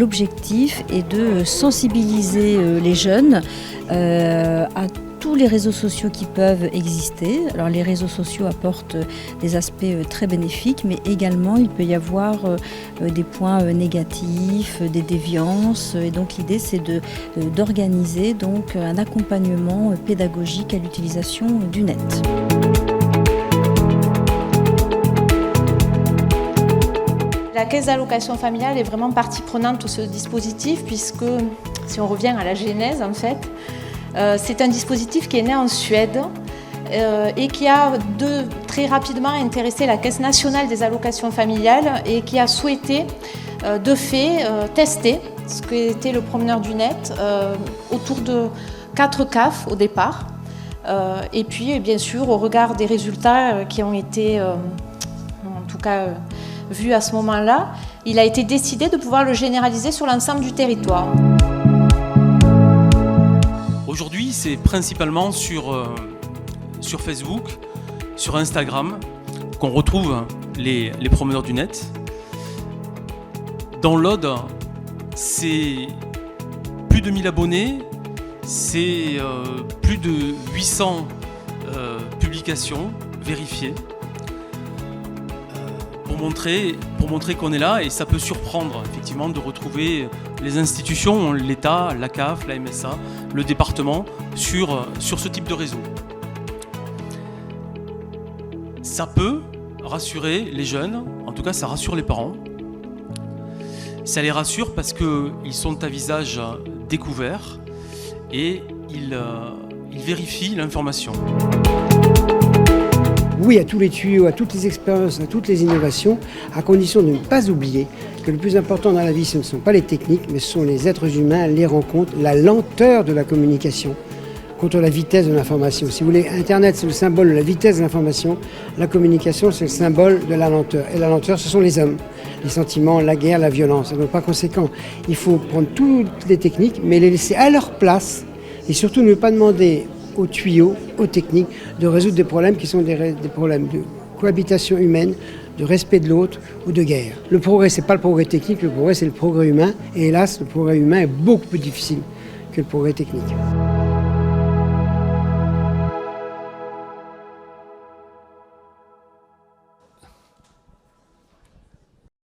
l'objectif est de sensibiliser les jeunes à tous les réseaux sociaux qui peuvent exister. Alors les réseaux sociaux apportent des aspects très bénéfiques, mais également il peut y avoir des points négatifs, des déviances. Et donc l'idée c'est d'organiser donc un accompagnement pédagogique à l'utilisation du net. La caisse d'allocation familiale est vraiment partie prenante de ce dispositif puisque, si on revient à la genèse en fait, c'est un dispositif qui est né en Suède et qui a très rapidement intéressé la Caisse nationale des allocations familiales et qui a souhaité de fait tester ce qu'était le promeneur du net autour de 4 CAF au départ. Et puis bien sûr au regard des résultats qui ont été en tout cas vus à ce moment-là, il a été décidé de pouvoir le généraliser sur l'ensemble du territoire. Aujourd'hui, c'est principalement sur Facebook, sur Instagram, qu'on retrouve les promeneurs du net. Dans l'Aude, c'est plus de 1000 abonnés, c'est plus de 800 publications vérifiées pour montrer qu'on est là, et ça peut surprendre effectivement de retrouver les institutions, l'État, la CAF, la MSA, le département sur ce type de réseau. Ça peut rassurer les jeunes, en tout cas ça rassure les parents. Ça les rassure parce qu'ils sont à visage découvert et ils vérifient l'information. Oui à tous les tuyaux, à toutes les expériences, à toutes les innovations, à condition de ne pas oublier que le plus important dans la vie, ce ne sont pas les techniques, mais ce sont les êtres humains, les rencontres, la lenteur de la communication contre la vitesse de l'information. Si vous voulez, Internet, c'est le symbole de la vitesse de l'information, la communication, c'est le symbole de la lenteur. Et la lenteur, ce sont les hommes, les sentiments, la guerre, la violence. Et donc, par conséquent, il faut prendre toutes les techniques, mais les laisser à leur place, et surtout ne pas demander aux tuyaux, aux techniques, de résoudre des problèmes qui sont des problèmes de cohabitation humaine, de respect de l'autre ou de guerre. Le progrès, c'est pas le progrès technique, le progrès, c'est le progrès humain. Et hélas, le progrès humain est beaucoup plus difficile que le progrès technique.